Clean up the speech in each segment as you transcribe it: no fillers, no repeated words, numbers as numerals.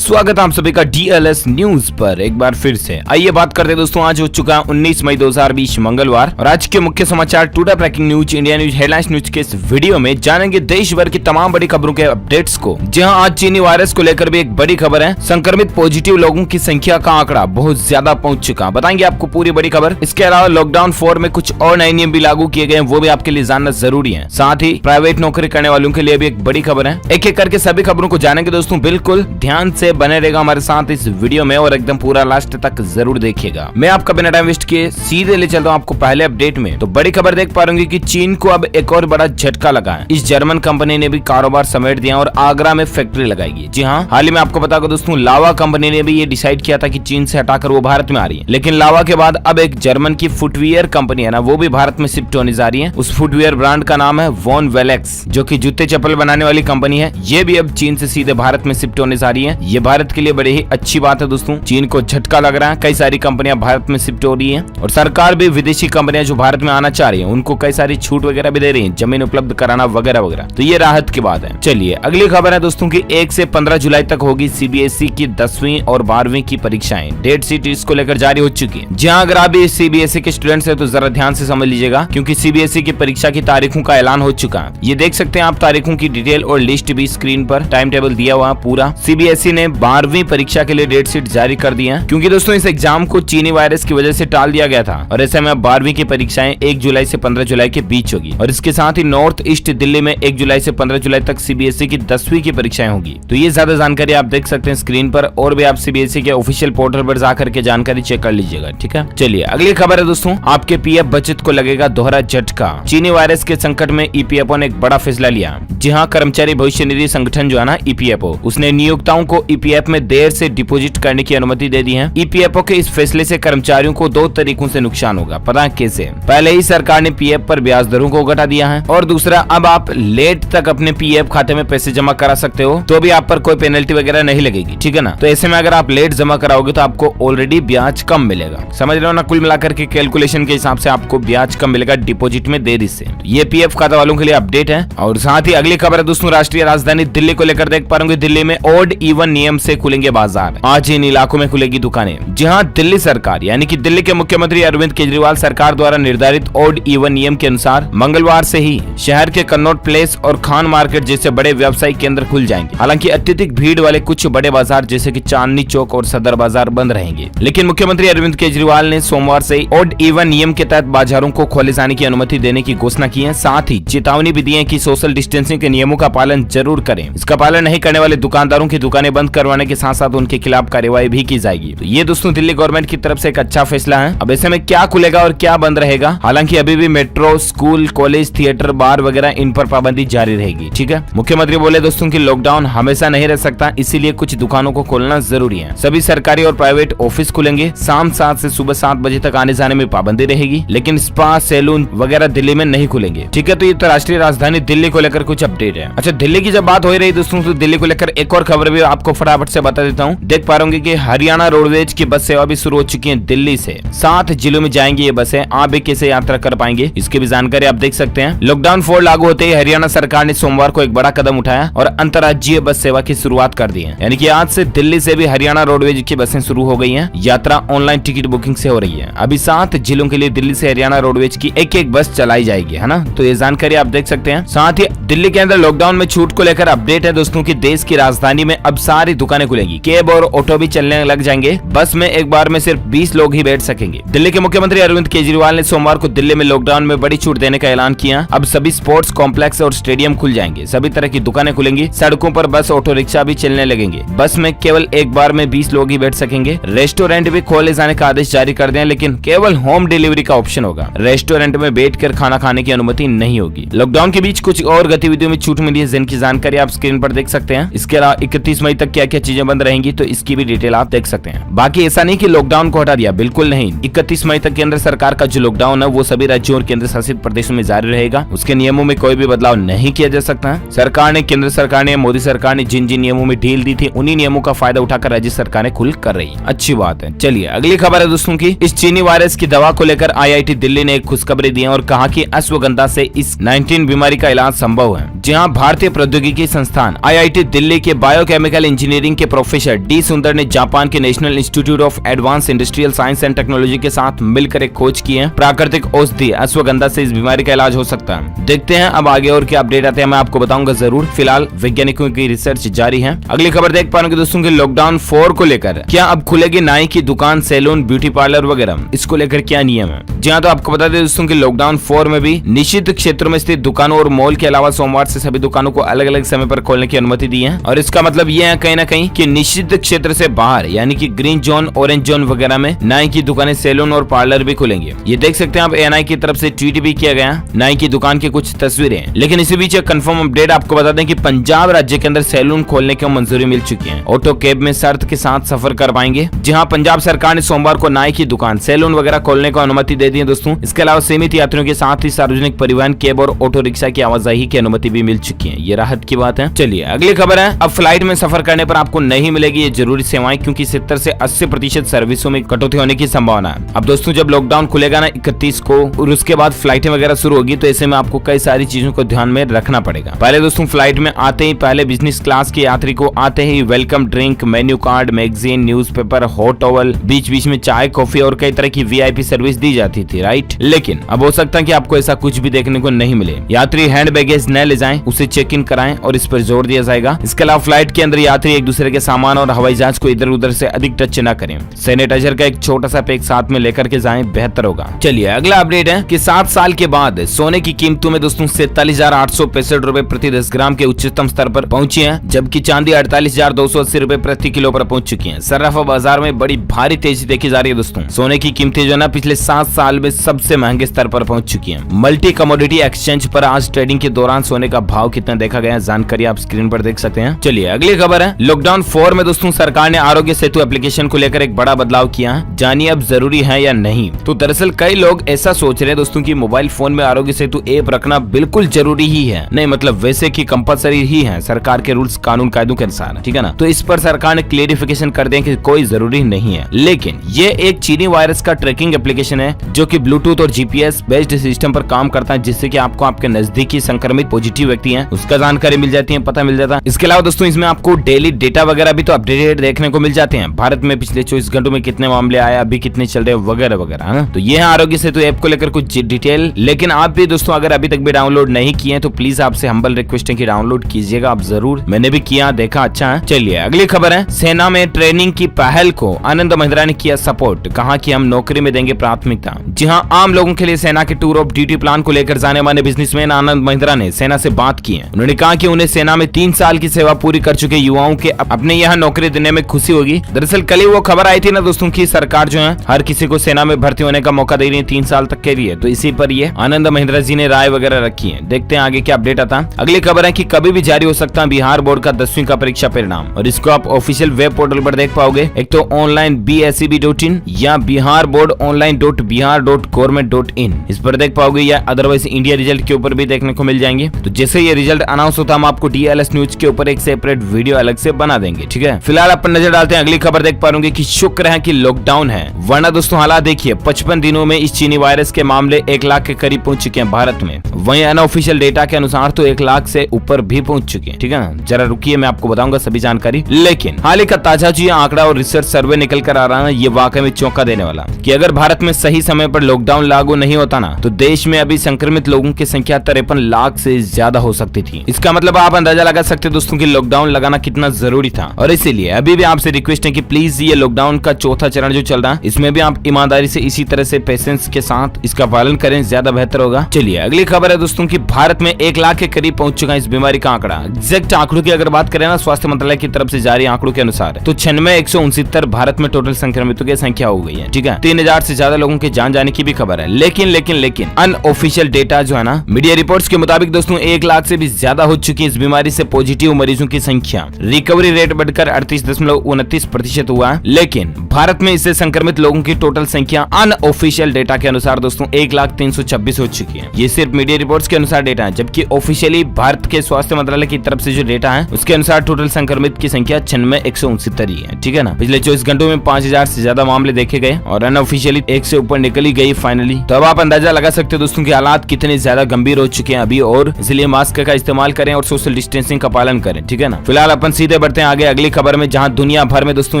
स्वागत है आप सभी का DLS न्यूज पर एक बार फिर से। आइए बात करते हैं दोस्तों, आज हो चुका है 19 मई 2020 मंगलवार और आज के मुख्य समाचार today breaking news India news headlines news के इस वीडियो में जानेंगे देश भर की तमाम बड़ी खबरों के अपडेट्स को। जहां आज चीनी वायरस को लेकर भी एक बड़ी खबर है, संक्रमित पॉजिटिव लोगों की संख्या का आंकड़ा बहुत ज्यादा पहुंच चुका। बताएंगे आपको पूरी बड़ी खबर। इसके अलावा लॉकडाउन 4 में कुछ और नए नियम भी लागू किए गए हैं, वो भी आपके लिए जानना जरूरी है। साथ ही प्राइवेट नौकरी करने वालों के लिए भी एक बड़ी खबर है। एक एक करके सभी खबरों को जानेंगे दोस्तों, बिल्कुल ध्यान से बने रहेगा हमारे साथ इस वीडियो में और एकदम पूरा लास्ट तक जरूर देखिएगा। मैं आपका बिना टाइम वेस्ट किए सीधे ले चलता हूँ आपको पहले अपडेट में। तो बड़ी खबर देख पा रहे कि चीन को अब एक और बड़ा झटका लगा है। इस जर्मन कंपनी ने भी कारोबार समेट दिया और आगरा में फैक्ट्री लगाएगी। जी हाँ, हाल ही में आपको बता दोस्तों, लावा कंपनी ने भी ये डिसाइड किया था कि चीन से हटाकर वो भारत में आ रही है, लेकिन लावा के बाद अब एक जर्मन की फुटवियर कंपनी है ना, वो भी भारत में शिफ्ट होने जा रही है। उस फुटवियर ब्रांड का नाम है वॉन वेलेक्स, जो की जूते चप्पल बनाने वाली कंपनी है। ये भी अब चीन से सीधे भारत में शिफ्ट होने जा रही है। ये भारत के लिए बड़ी ही अच्छी बात है दोस्तों। चीन को झटका लग रहा है, कई सारी कंपनियां भारत में शिफ्ट हो रही हैं और सरकार भी विदेशी कंपनियां जो भारत में आना चाह रही हैं उनको कई सारी छूट वगैरह भी दे रही है, जमीन उपलब्ध कराना वगैरह वगैरह। तो ये राहत की बात है। चलिए अगली खबर है दोस्तों की 1 से 15 जुलाई तक होगी CBSE की 10वीं और 12वीं की परीक्षाएं। डेट शीट इसको लेकर जारी हो चुकी है। जहाँ अगर आप CBSE के स्टूडेंट्स है तो जरा ध्यान से समझ लीजिएगा, क्योंकि CBSE की परीक्षा की तारीखों का ऐलान हो चुका है। ये देख सकते हैं आप तारीखों की डिटेल और लिस्ट भी स्क्रीन पर टाइम टेबल दिया हुआ पूरा। CBSE ने 12वीं परीक्षा के लिए डेट शीट जारी कर दी है, क्योंकि दोस्तों इस एग्जाम को चीनी वायरस की वजह से टाल दिया गया था और ऐसे में 12वीं की परीक्षाएं 1 जुलाई से 15 जुलाई के बीच होगी। और इसके साथ ही नॉर्थ ईस्ट दिल्ली में 1 जुलाई से 15 जुलाई तक CBSE की 10वीं की परीक्षाएं होगी। तो ये ज्यादा जानकारी आप देख सकते हैं स्क्रीन पर, और भी आप CBSE के ऑफिशियल पोर्टल पर जाकर के जानकारी चेक कर लीजिएगा। ठीक है, चलिए अगली खबर है दोस्तों, आपके PF बचत को लगेगा दोहरा झटका। चीनी वायरस के संकट में EPFO ने एक बड़ा फैसला लिया। जी हाँ, कर्मचारी भविष्य निधि संगठन जो है ना EPFO, उसने नियोक्ताओं को EPF में देर से डिपॉजिट करने की अनुमति दे दी है। EPFO के इस फैसले से कर्मचारियों को 2 तरीकों से नुकसान होगा। पता है कैसे? पहले ही सरकार ने PF पर ब्याज दरों को घटा दिया है, और दूसरा अब आप लेट तक अपने PF खाते में पैसे जमा करा सकते हो, तो भी आप पर कोई पेनल्टी वगैरह नहीं लगेगी। ठीक है ना? तो ऐसे में अगर आप लेट जमा कराओगे तो आपको ऑलरेडी ब्याज कम मिलेगा। समझ रहे हो ना? कुल मिलाकर के कैलकुलेशन के हिसाब से आपको ब्याज कम मिलेगा डिपॉजिट में देरी से। ये PF खाता वालों के लिए अपडेट है। और साथ ही अगली खबर है दोस्तों, राष्ट्रीय राजधानी दिल्ली को लेकर देख पा रहे होंगे, दिल्ली में ऑड इवन नियम से खुलेंगे बाजार। आज इन इलाकों में खुलेगी दुकानें। जी हाँ, दिल्ली सरकार यानी कि दिल्ली के मुख्यमंत्री अरविंद केजरीवाल सरकार द्वारा निर्धारित ऑड इवन नियम के अनुसार मंगलवार से ही शहर के कन्नॉट प्लेस और खान मार्केट जैसे बड़े व्यवसायिक केंद्र खुल जाएंगे। हालांकि अत्यधिक भीड़ वाले कुछ बड़े बाजार जैसे कि चांदनी चौक और सदर बाजार बंद रहेंगे, लेकिन मुख्यमंत्री अरविंद केजरीवाल ने सोमवार से ऑड इवन नियम के तहत बाजारों को खोले जाने की अनुमति देने की घोषणा की है। साथ ही चेतावनी भी दी है कि सोशल डिस्टेंसिंग के नियमों का पालन जरूर करें। इसका पालन नहीं करने वाले दुकानदारों की दुकानें बंद करवाने के साथ साथ उनके खिलाफ कार्रवाई भी की जाएगी। तो ये दोस्तों दिल्ली गवर्नमेंट की तरफ से एक अच्छा फैसला है। अब ऐसे में क्या खुलेगा और क्या बंद रहेगा? हालांकि अभी भी मेट्रो, स्कूल, कॉलेज, थिएटर, बार वगैरह इन पर पाबंदी जारी रहेगी। ठीक है, मुख्यमंत्री बोले दोस्तों कि लॉकडाउन हमेशा नहीं रह सकता, इसीलिए कुछ दुकानों को खोलना जरूरी है। सभी सरकारी और प्राइवेट ऑफिस खुलेंगे। शाम 7 से सुबह 7 बजे तक आने जाने में पाबंदी रहेगी, लेकिन स्पा, सैलून वगैरह दिल्ली में नहीं खुलेंगे। ठीक है, तो ये तो राष्ट्रीय राजधानी दिल्ली को लेकर कुछ अपडेट है। अच्छा, दिल्ली की जब बात हो रही दोस्तों, तो दिल्ली को लेकर एक और खबर भी आपको फटाफट से बता देता हूँ। देख पा रहे कि हरियाणा रोडवेज की बस सेवा भी शुरू हो चुकी है। दिल्ली से 7 जिलों में जाएंगी ये बसें। आप भी कैसे यात्रा कर पाएंगे इसकी भी जानकारी आप देख सकते हैं। लॉकडाउन 4 लागू होते ही हरियाणा सरकार ने सोमवार को एक बड़ा कदम उठाया और अंतर्राज्यीय बस सेवा की शुरुआत कर दी है। यानी कि आज से दिल्ली से भी हरियाणा रोडवेज की बसें शुरू हो गई हैं। यात्रा ऑनलाइन टिकट बुकिंग से हो रही है। अभी 7 जिलों के लिए दिल्ली से हरियाणा रोडवेज की एक बस चलाई जाएगी, है ना? तो ये जानकारी आप देख सकते हैं। साथ ही दिल्ली के अंदर लॉकडाउन में छूट को लेकर अपडेट है दोस्तों की देश की राजधानी में अब सारी दुकानें खुलेंगी। कैब और ऑटो भी चलने लग जाएंगे। बस में एक बार में सिर्फ 20 लोग ही बैठ सकेंगे। दिल्ली के मुख्यमंत्री अरविंद केजरीवाल ने सोमवार को दिल्ली में लॉकडाउन में बड़ी छूट देने का ऐलान किया। अब सभी स्पोर्ट्स कॉम्प्लेक्स और स्टेडियम खुल जाएंगे। सभी तरह की दुकानें खुलेंगी। सड़कों पर बस, ऑटो रिक्शा भी चलने लगेंगे। बस में केवल एक बार में 20 लोग ही बैठ सकेंगे। रेस्टोरेंट भी खोले जाने का आदेश जारी कर दिया, लेकिन केवल होम डिलीवरी का ऑप्शन होगा। रेस्टोरेंट में बैठकर खाना खाने की अनुमति नहीं होगी। लॉकडाउन के बीच कुछ और गतिविधियों में छूट मिली है, जिनकी जानकारी आप स्क्रीन पर देख सकते हैं। इसके अलावा 31 मई तक क्या क्या चीजें बंद रहेंगी, तो इसकी भी डिटेल आप देख सकते हैं। बाकी ऐसा नहीं कि लॉकडाउन को हटा दिया, बिल्कुल नहीं। 31 मई तक केंद्र सरकार का जो लॉकडाउन है वो सभी राज्यों और केंद्र शासित प्रदेशों में जारी रहेगा। उसके नियमों में कोई भी बदलाव नहीं किया जा सकता है। सरकार ने, केंद्र सरकार ने, मोदी सरकार ने जिन जिन नियमों में ढील दी थी, उन्हीं नियमों का फायदा उठाकर राज्य सरकारें खुल कर रही है। अच्छी बात है। चलिए अगली खबर है दोस्तों की, इस चीनी वायरस की दवा को लेकर IIT दिल्ली ने एक खुशखबरी दी है और कहा कि अश्वगंधा से इस 19 बीमारी का इलाज संभव है। जहां भारतीय प्रौद्योगिकी संस्थान IIT दिल्ली के बायोकेमिकल इंजीनियरिंग के प्रोफेसर डी सुंदर ने जापान के national institute of advance industrial science and technology के साथ मिलकर एक खोज की है। प्राकृतिक औषधि अश्वगंधा से इस बीमारी का इलाज हो सकता है। देखते हैं अब आगे और क्या अपडेट आते हैं, मैं आपको बताऊंगा जरूर। फिलहाल वैज्ञानिकों की रिसर्च जारी है। अगली खबर देख पा रहे दोस्तों की लॉकडाउन 4 को लेकर क्या अब खुलेगी नाई की दुकान, सैलून, ब्यूटी पार्लर वगैरह, इसको लेकर क्या नियम है। जी हाँ, तो आपको बता दें दोस्तों की लॉकडाउन 4 में भी निश्चित क्षेत्रों में स्थित दुकानों और मॉल के अलावा सोमवार से सभी दुकानों को अलग अलग समय पर खोलने की अनुमति दी है। और इसका मतलब ये है कहीं ना कहीं कि निश्चित क्षेत्र से बाहर यानी कि ग्रीन जोन, ऑरेंज जोन वगैरह में नाई की दुकानें, सैलून और पार्लर भी खुलेंगे। ये देख सकते हैं आप, एएनआई की तरफ से ट्वीट भी किया गया नाई की दुकान की कुछ तस्वीरें। लेकिन इसी बीच एक कंफर्म अपडेट आपको बता दें कि पंजाब राज्य के अंदर सैलून खोलने की मंजूरी मिल चुकी है। ऑटो कैब में शर्त के साथ सफर कर पाएंगे। जी हाँ, पंजाब सरकार ने सोमवार को नाई की दुकान, सैलून वगैरह खोलने को अनुमति दे दी है दोस्तों। इसके अलावा सीमित यात्रियों के साथ ही सार्वजनिक परिवहन, कैब और ऑटो रिक्शा की आवाजाही की अनुमति भी मिल चुकी है। ये राहत की बात है। चलिए अगली खबर है, अब फ्लाइट में सफर करने पर आपको नहीं मिलेगी ये जरूरी सेवाएं, क्योंकि 70 से 80% सर्विसों में कटौती होने की संभावना है। अब दोस्तों जब लॉकडाउन खुलेगा ना 31 को और उसके बाद फ्लाइटें वगैरह शुरू होगी, तो ऐसे में आपको कई सारी चीजों को ध्यान में रखना पड़ेगा। पहले दोस्तों फ्लाइट में आते ही पहले बिजनेस क्लास के यात्री को आते ही welcome drink, menu card, magazine, newspaper, hot towel, बीच बीच में चाय, कॉफी और कई तरह की वीआईपी सर्विस दी जाती थी, राइट। लेकिन अब हो सकता है कि आपको ऐसा कुछ भी देखने को नहीं मिले। यात्री हैंड बैगेज न ले जाएं, उसे चेक इन कराएं और इस पर जोर दिया जाएगा। इसके अलावा फ्लाइट के अंदर यात्री एक दूसरे के सामान और हवाई जहाज को इधर उधर से अधिक टच न करें। सैनिटाइजर का एक छोटा सा पैक साथ में लेकर के जाएं, बेहतर होगा। चलिए अगला अपडेट है कि 7 साल के बाद सोने की कीमतों में दोस्तों 47,865 रुपए प्रति 10 ग्राम के उच्चतम स्तर पर पहुंची है, जबकि चांदी 48,280 रुपए प्रति किलो पर पहुंच चुकी है। सर्राफा बाजार में बड़ी भारी तेजी देखी जा रही है दोस्तों। सोने की कीमतें जो है ना पिछले 7 साल में सबसे महंगे स्तर पर पहुंच चुकी है। मल्टी कमोडिटी एक्सचेंज पर आज ट्रेडिंग के दौरान सोने का भाव कितना देखा गया, जानकारी आप स्क्रीन पर देख सकते हैं। चलिए अगली खबर है, लॉकडाउन 4 में दोस्तों सरकार ने आरोग्य सेतु एप्लीकेशन को लेकर एक बड़ा बदलाव किया है। जानिए अब जरूरी है या नहीं। तो दरअसल कई लोग ऐसा सोच रहे हैं दोस्तों कि मोबाइल फोन में आरोग्य सेतु ऐप रखना बिल्कुल जरूरी ही है। नहीं मतलब वैसे की कंपलसरी ही है सरकार के रूल्स, कानून कायदों के अनुसार, ठीक है ना। तो इस पर सरकार ने क्लेरिफिकेशन कर दिया कि कोई जरूरी नहीं है। लेकिन ये एक चीनी वायरस का ट्रैकिंग एप्लीकेशन है जो कि ब्लूटूथ और जीपीएस बेस्ड सिस्टम पर काम करता है, जिससे कि आपको आपके नजदीकी संक्रमित पॉजिटिव व्यक्ति हैं उसका जानकारी मिल जाती है, पता मिल जाता है। इसके अलावा दोस्तों इसमें आपको डेली डेटा वगैरह भी तो अपडेटेड देखने को मिल जाते हैं। भारत में पिछले 24 घंटों में कितने मामले आए, अभी कितने चल रहे वगैरह वगैरह, है। तो ये है आरोग्य सेतु ऐप को लेकर कुछ डिटेल। लेकिन आप भी दोस्तों अगर अभी तक भी डाउनलोड नहीं किए तो प्लीज आपसे हम्बल रिक्वेस्ट है कि डाउनलोड कीजिएगा आप जरूर। मैंने भी किया, देखा, अच्छा है। चलिए अगली खबर है, सेना में ट्रेनिंग की पहल को आनंद महिंद्रा ने किया सपोर्ट, कहा कि हम नौकरी में देंगे प्राथमिकता। जी हाँ, आम लोगों के लिए सेना के टूर ऑफ ड्यूटी प्लान को लेकर जाने माने बिजनेसमैन आनंद महिंद्रा ने सेना से बात की है। उन्होंने कहा कि उन्हें सेना में 3 साल की सेवा पूरी कर चुके युवाओं के अपने यहाँ नौकरी देने में खुशी होगी। दरअसल कल ही वो खबर आई थी ना दोस्तों की सरकार जो है हर किसी को सेना में भर्ती होने का मौका दे रही है 3 साल तक के लिए। तो इसी पर ये आनंद महिंद्रा जी ने राय वगैरह रखी है। देखते हैं आगे क्या अपडेट आता है। अगली खबर है कि कभी भी जारी हो सकता है बिहार बोर्ड का 10वीं का परीक्षा परिणाम, और इसको आप ऑफिशियल वेब पोर्टल पर देख पाओगे। एक तो ऑनलाइन BSEB.in या बिहार बोर्ड online.bihar.government.in इस पर देख पाओगे, या अदरवाइज इंडिया रिजल्ट के ऊपर भी देखने को मिल जाएंगे। तो जैसे ये रिजल्ट अनाउंस होता है हम आपको DLS न्यूज के ऊपर एक सेपरेट वीडियो अलग से बना देंगे, ठीक है। फिलहाल अपन नजर डालते हैं अगली खबर देख पाओगे कि शुक्र है कि लॉकडाउन है, वरना दोस्तों हालात देखिए 55 दिनों में इस चीनी वायरस के मामले 1 लाख के करीब पहुंच चुके हैं भारत में। वहीं अनऑफिशियल डेटा के अनुसार तो 1 लाख से ऊपर भी पहुंच चुके हैं, ठीक है ना। जरा रुकिए मैं आपको बताऊंगा सभी जानकारी। लेकिन हाल ही का ताजा जो आंकड़ा और रिसर्च सर्वे निकल कर आ रहा है, ये वाकई में चौंका देने वाला कि अगर भारत में सही समय पर लॉकडाउन लागू नहीं होता ना तो देश में अभी संक्रमित लोगों की संख्या 53 लाख से ज्यादा हो सकती थी। इसका मतलब आप अंदाजा लगा सकते हैं दोस्तों कि लॉकडाउन लगाना कितना जरूरी था। और इसीलिए अभी भी आपसे रिक्वेस्ट है कि प्लीज ये लॉकडाउन का चौथा चरण जो चल रहा है इसमें भी आप ईमानदारी से इसी तरह से पेशेंस के साथ इसका पालन करें, ज्यादा बेहतर होगा। चलिए अगली खबर है दोस्तों कि भारत में 1 लाख के करीब पहुंच चुका है इस बीमारी का आंकड़ा। एग्जैक्ट आंकड़ों की अगर बात करें ना स्वास्थ्य मंत्रालय की तरफ से जारी आंकड़ों के अनुसार तो 96,169 भारत में टोटल संक्रमितों की संख्या हो गई है, ठीक है। 3,000 से ज्यादा लोगों के जान जाने की भी खबर है। लेकिन अनऑफिशियल डेटा जो है ना मीडिया रिपोर्ट्स के मुताबिक दोस्तों 1 लाख से भी ज्यादा हो चुकी है इस बीमारी से पॉजिटिव मरीजों की संख्या। रिकवरी रेट बढ़कर 38.29% हुआ है। लेकिन भारत में इससे संक्रमित लोगों की टोटल संख्या अनऑफिशियल डेटा के अनुसार दोस्तों 1,03,26 हो चुकी है। ये सिर्फ मीडिया रिपोर्ट्स के अनुसार डेटा है, जबकि ऑफिशियली भारत के स्वास्थ्य मंत्रालय की तरफ से जो डेटा है उसके अनुसार टोटल संक्रमित की संख्या 96,169 है, ठीक है ना। पिछले 24 घंटों में 5,000 से ज्यादा मामले देखे गए और अनऑफिशियली 1 से ऊपर निकली गई फाइनली। तो अब आप अंदाजा लगा सकते हैं दोस्तों कि हालात कितने ज्यादा गंभीर हो चुके हैं अभी, और इसलिए मास्क का इस्तेमाल करें और सोशल डिस्टेंसिंग का पालन करें, ठीक है ना। फिलहाल अपन सीधा सीधे बढ़ते हैं आगे अगली खबर में, जहां दुनिया भर में दोस्तों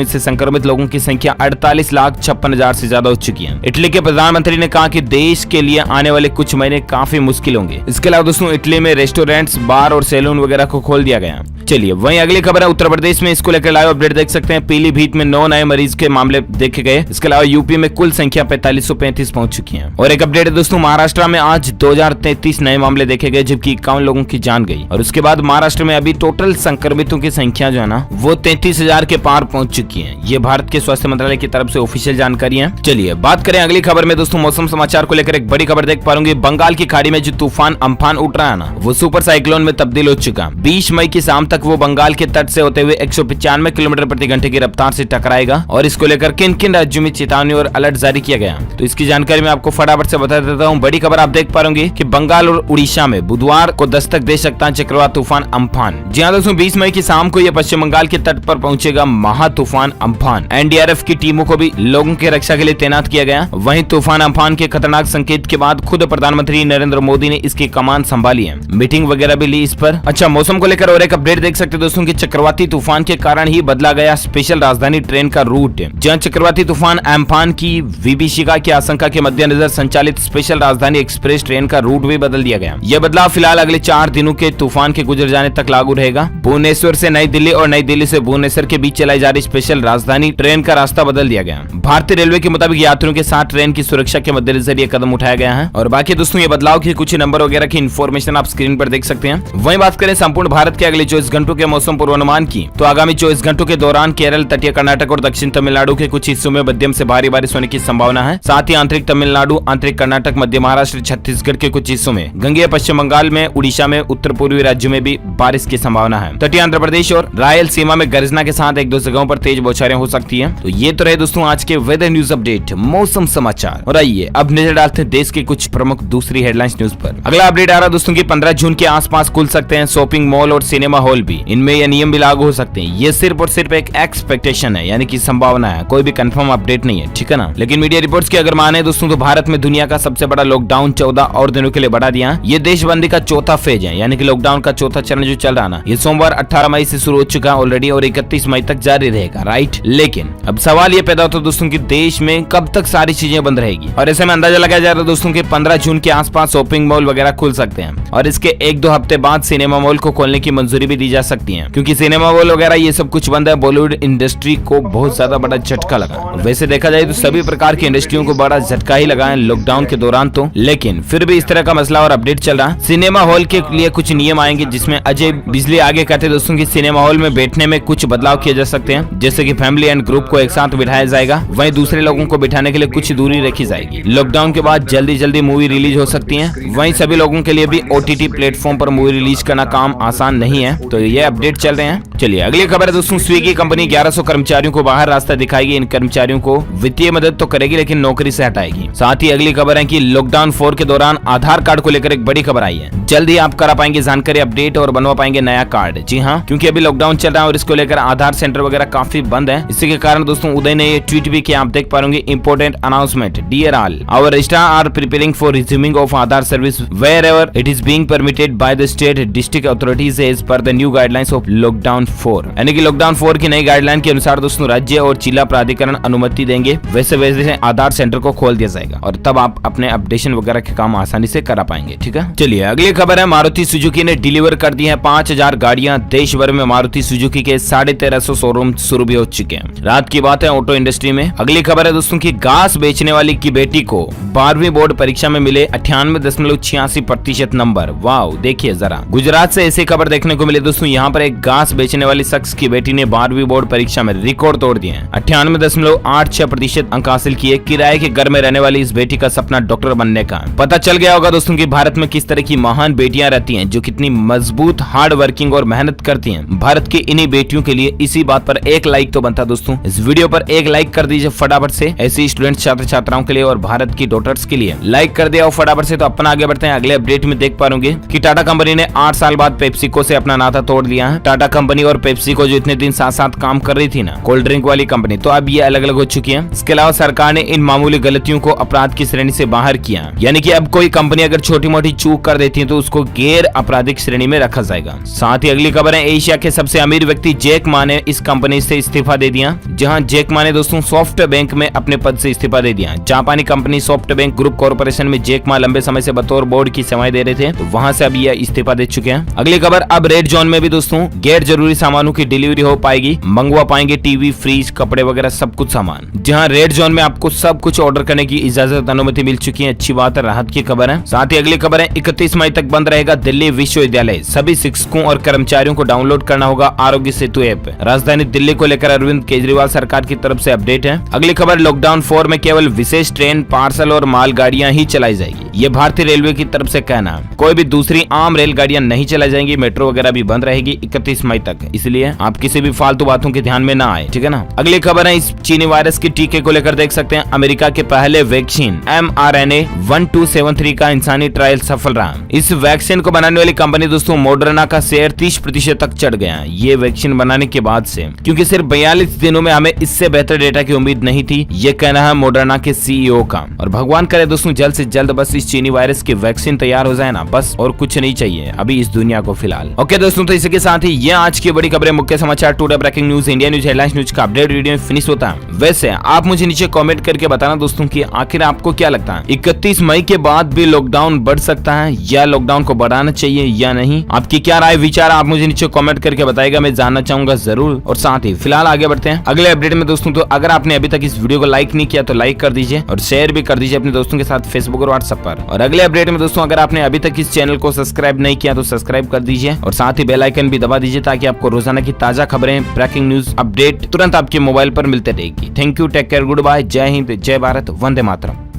इससे संक्रमित लोगों की संख्या 48,56,000 से ज्यादा हो चुकी है। इटली के प्रधानमंत्री ने कहा कि देश के लिए आने वाले कुछ महीने काफी मुश्किल होंगे। इसके अलावा दोस्तों इटली में रेस्टोरेंट्स, बार और सैलून वगैरह को खोल दिया गया। चलिए वहीं अगली खबर है उत्तर प्रदेश में, इसको लेकर लाइव अपडेट देख सकते हैं। पीलीभीत में 9 नए मरीज के मामले देखे गए। इसके अलावा यूपी में कुल संख्या 4535 पहुंच चुकी है। और एक अपडेट है दोस्तों, महाराष्ट्र में आज 2033 नए मामले देखे गए, जबकि 51 लोगों की जान गई। और उसके बाद महाराष्ट्र में अभी टोटल संक्रमितों की संख्या जो है ना वो 33,000 के पार पहुंच चुकी है। ये भारत के स्वास्थ्य मंत्रालय की तरफ से ऑफिशियल जानकारी है। चलिए बात करें अगली खबर में दोस्तों, मौसम समाचार को लेकर एक बड़ी खबर देख पा रहे, बंगाल की खाड़ी में जो तूफान अम्फान उठ रहा है ना वो सुपर साइक्लोन में तब्दील हो चुका। 20 मई की शाम तक वो बंगाल के तट से होते हुए 195 किलोमीटर प्रति घंटे की रफ्तार से टकराएगा। और इसको लेकर किन किन राज्यों में चेतावनी और अलर्ट जारी किया गया, तो इसकी जानकारी मैं आपको फटाफट से बता देता हूँ। बड़ी खबर आप देख पा रहे कि बंगाल और उड़ीसा में बुधवार को दस्तक दे सकता है चक्रवात तूफान अम्फान। जी हाँ दोस्तों, 20 मई की शाम को यह पश्चिम बंगाल के तट पर पहुंचेगा महा तूफान अम्फान। एनडीआरएफ की टीमों को भी लोगों की रक्षा के लिए तैनात किया गया। वहीं तूफान अम्फान के खतरनाक संकेत के बाद खुद प्रधानमंत्री नरेंद्र मोदी ने इसकी कमान संभाली है, मीटिंग वगैरह भी ली इस पर। अच्छा, मौसम को लेकर और एक अपडेट देख सकते हैं दोस्तों कि चक्रवाती तूफान के कारण ही बदला गया स्पेशल राजधानी ट्रेन का रूट। जहां चक्रवाती तूफान अम्फान की विभीषिका की आशंका के मद्देनजर संचालित स्पेशल राजधानी एक्सप्रेस ट्रेन का रूट भी बदल दिया गया। यह बदलाव फिलहाल अगले 4 दिनों के तूफान के गुजर जाने तक लागू रहेगा। भुवनेश्वर से नई दिल्ली और नई दिल्ली से भुवनेश्वर के बीच चलाई जा रही स्पेशल राजधानी ट्रेन का रास्ता बदल दिया गया। भारतीय रेलवे के मुताबिक यात्रियों के साथ ट्रेन की सुरक्षा के मद्देनजर यह कदम उठाया गया है। और बाकी दोस्तों ये बदलाव के कुछ नंबर वगैरह की इन्फॉर्मेशन आप स्क्रीन पर देख सकते हैं। वहीं बात करें संपूर्ण भारत के अगले 24 घंटों के मौसम पूर्वानुमान की, तो आगामी 24 घंटों के दौरान केरल, तटीय कर्नाटक और दक्षिण तमिलनाडु के कुछ हिस्सों में मध्यम से भारी बारिश होने की संभावना है। साथ ही आंतरिक तमिलनाडु, आंतरिक कर्नाटक, मध्य महाराष्ट्र, छत्तीसगढ़ के कुछ हिस्सों में, गंगेय पश्चिम बंगाल में, उड़ीसा में, उत्तर पूर्वी राज्यों में भी बारिश की संभावना है। तटीय आंध्र प्रदेश और रायलसीमा में गर्जना के साथ 1-2 जगहों पर तेज बौछारें हो सकती है। तो ये तो रहे दोस्तों आज के वेदर न्यूज अपडेट, मौसम समाचार। और आइए अब नजर डालते हैं देश के कुछ प्रमुख दूसरी हेडलाइंस न्यूज पर। अगला अपडेट आ रहा दोस्तों की 15 जून के आसपास खुल सकते हैं शॉपिंग मॉल और सिनेमा हॉल भी। इनमें यह नियम भी लागू हो सकते हैं। ये सिर्फ और सिर्फ एक एक्सपेक्टेशन है, यानी कि संभावना है, कोई भी कंफर्म अपडेट नहीं है, ठीक है ना। लेकिन मीडिया रिपोर्ट्स की अगर माने दोस्तों तो भारत में दुनिया का सबसे बड़ा लॉकडाउन 14 और दिनों के लिए बढ़ा दिया। ये देशबंदी का चौथा फेज है, यानी कि लॉकडाउन का चौथा चरण जो चल रहा ना, ये सोमवार 18 मई से शुरू हो चुका ऑलरेडी और 31 मई तक जारी रहेगा, राइट। लेकिन अब सवाल ये पैदा होता है दोस्तों कि देश में कब तक सारी चीजें बंद रहेगी। और ऐसे में अंदाजा लगाया जा रहा है दोस्तों कि 15 जून के आसपास शॉपिंग मॉल वगैरह खुल सकते हैं और इसके 1-2 हफ्ते बाद सिनेमा मॉल को खोलने की मंजूरी भी दी जा सकती है, क्योंकि सिनेमा मॉल वगैरह ये सब कुछ बंद है। बॉलीवुड इंडस्ट्री को बहुत ज्यादा बड़ा झटका लगा। वैसे देखा जाए तो सभी प्रकार की इंडस्ट्रियों को बड़ा झटका ही लगा है लॉकडाउन के दौरान तो, लेकिन फिर भी इस तरह का मसला और अपडेट चल रहा। सिनेमा हॉल के लिए कुछ नियम आएंगे, जिसमें अजय बिजली आगे कहते हैं दोस्तों कि सिनेमा हॉल में बैठने में कुछ बदलाव किए जा सकते हैं, जैसे कि फैमिली एंड ग्रुप को एक साथ बिठाया जाएगा, वहीं दूसरे लोगों को बिठाने के लिए कुछ दूरी रखी जाएगी। लॉकडाउन के बाद जल्दी मूवी रिलीज हो सकती है। वहीं सभी लोगों के लिए भी OTT प्लेटफॉर्म पर मूवी रिलीज करना काम आसान नहीं है। तो ये अपडेट चल रहे हैं। चलिए अगली खबर है दोस्तों, स्विगी कंपनी 1100 कर्मचारियों को बाहर रास्ता दिखाएगी। इन कर्मचारियों को वित्तीय मदद तो करेगी लेकिन नौकरी से हटाएगी। साथ ही अगली खबर है कि लॉकडाउन 4 के दौरान आधार कार्ड को लेकर एक बड़ी खबर आई है। जल्द ही आप करा पाएंगे जानकारी अपडेट और बनवा पाएंगे नया कार्ड। जी हाँ, क्योंकि अभी लॉकडाउन चल रहा है और इसको लेकर आधार सेंटर वगैरह काफी बंद है। इसी के कारण दोस्तों उदय ने ये ट्वीट भी किया, आप देख पाएंगे, important announcement, dear all, our registrar are preparing for resuming of Aadhaar service wherever it is being permitted by the state district authorities as per the new guidelines of lockdown 4। यानी कि lockdown 4 की नई guideline के अनुसार दोस्तों राज्य और जिला प्राधिकरण अनुमति देंगे, वैसे आधार सेंटर को खोल दिया जाएगा और तब आप अपने अपडेशन वगैरह के काम आसानी से करा पाएंगे, ठीक है। चलिए अगली खबर है, मारुति सुजुकी ने डिलीवर कर दी है 5000 गाड़ियां। देश भर में मारुति सुजुकी के 1350 शोरूम शुरू भी हो चुके हैं। रात की बात है ऑटो इंडस्ट्री में। अगली खबर है दोस्तों की घास बेचने वाली की बेटी को 12वीं बोर्ड परीक्षा में मिले 98.86% नंबर। वाह, देखिए जरा, गुजरात से ऐसी खबर देखने को मिली दोस्तों। यहाँ पर एक घास बेचने वाली शख्स की बेटी ने 12वीं बोर्ड परीक्षा में रिकॉर्ड तोड़ दिए हैं। 98.86% अंक हासिल किए। किराए के घर में रहने वाली इस बेटी का सपना डॉक्टर बनने का। पता चल गया होगा दोस्तों कि भारत में किस तरह की महान बेटियां रहती हैं जो कितनी मजबूत, हार्ड वर्किंग और मेहनत करती हैं। भारत की इन्हीं बेटियों के लिए इसी बात पर एक लाइक तो बनता दोस्तों। इस वीडियो पर एक लाइक कर दीजिए फटाफट से, ऐसी स्टूडेंट छात्र छात्राओं के लिए और भारत की डॉटर्स के लिए लाइक कर दिया और फटाफट से। तो अपना आगे बढ़ते हैं। अगले अपडेट में देख पाओगे कि टाटा कंपनी ने 8 साल बाद पेप्सिको से अपना नाता तोड़ लिया है। टाटा कंपनी और पेप्सी को जो इतने दिन साथ साथ काम कर रही थी ना कोल्ड ड्रिंक वाली कंपनी, तो अब ये अलग अलग हो चुकी है। इसके अलावा सरकार ने इन मामूली गलतियों को अपराध की श्रेणी से बाहर किया, यानी कि अब कोई कंपनी अगर छोटी मोटी चूक कर देती है तो उसको गैर आपराधिक श्रेणी में रखा जाएगा। साथ ही अगली खबर है, एशिया के सबसे अमीर व्यक्ति जैक मा ने इस कंपनी से इस्तीफा दे दिया। जहां जैक मा ने दोस्तों सॉफ्ट बैंक में अपने पद से इस्तीफा दे दिया। जापानी company soft bank group corporation में जैक मा लंबे समय से बतौर बोर्ड की सेवाएं दे रहे थे, तो वहां से अब ये इस्तीफा दे चुके हैं। अगली खबर, अब रेड जोन में भी दोस्तों गैर जरूरी सामानों की डिलीवरी हो पाएगी, मंगवा पाएंगे टीवी, फ्रिज, कपड़े वगैरह सब कुछ सामान। जहां रेड जोन में आपको सब कुछ ऑर्डर करने की इजाजत, अनुमति मिल चुकी है। अच्छी बात है, राहत की खबर है। साथ ही अगली खबर है, 31 मई तक बंद रहेगा दिल्ली विश्वविद्यालय। सभी शिक्षकों और कर्मचारियों को डाउनलोड करना होगा आरोग्य सेतु ऐप। राजधानी दिल्ली को लेकर अरविंद केजरीवाल सरकार की तरफ से अपडेट है। अगली खबर, लॉकडाउन 4 में केवल विशेष ट्रेन, पार्सल और मालगाड़ियां ही चलाई जाएगी। ये भारतीय रेलवे की तरफ से कहना है। कोई भी दूसरी आम रेलगाड़ियां नहीं चलाई जाएंगी। मेट्रो वगैरह भी बंद रहेगी 31 मई तक, इसलिए आप किसी भी फालतू बातों के ध्यान में ना आए, ठीक है ना। अगली खबर है, इस चीनी वायरस के टीके को लेकर देख सकते हैं, अमेरिका के पहले वैक्सीन mRNA 1273 का इंसानी ट्रायल सफल रहा। इस वैक्सीन को बनाने वाली कंपनी दोस्तों मॉडर्ना का शेयर 30% तक चढ़ गया ये वैक्सीन बनाने के बाद से, क्योंकि सिर्फ 42 दिनों में हमें इससे बेहतर डेटा की उम्मीद नहीं थी, ये कहना है मॉडर्ना के CEO का। और भगवान करे दोस्तों जल्द से जल्द बस इस चीनी वायरस की वैक्सीन तैयार हो जाए ना, बस और कुछ नहीं चाहिए अभी इस दुनिया को फिलहाल। ओके दोस्तों, तो इसी के साथ ही ये आज की बड़ी खबरें, मुख्य समाचार, today breaking news, India news, headlines news का अपडेट वीडियो फिनिश होता है। वैसे आप मुझे नीचे कमेंट करके बताना दोस्तों कि आखिर आपको क्या लगता है, 31 मई के बाद भी लॉकडाउन बढ़ सकता है या लॉकडाउन को बढ़ाना चाहिए या नहीं? आपकी क्या राय विचार आप मुझे नीचे कमेंट करके बताएगा, मैं जानना चाहूंगा जरूर। और साथ ही फिलहाल आगे बढ़ते हैं अगले अपडेट में दोस्तों। तो अगर आपने अभी तक इस वीडियो को लाइक नहीं किया तो लाइक कर दीजिए और शेयर भी कर दीजिए अपने दोस्तों के साथ फेसबुक और व्हाट्सएप पर। और अगले अपडेट में दोस्तों अगर आपने अभी तक इस चैनल को सब्सक्राइब नहीं किया तो सब्सक्राइब कर दीजिए और साथ ही बेल आइकन भी दबा दीजिए ताकि आपको रोजाना की ताजा खबरें, ब्रेकिंग न्यूज अपडेट तुरंत आपके मोबाइल पर मिलते रहेगी। Thank you, take care, good bye, जय हिंद, जय भारत, वंदे मातरम।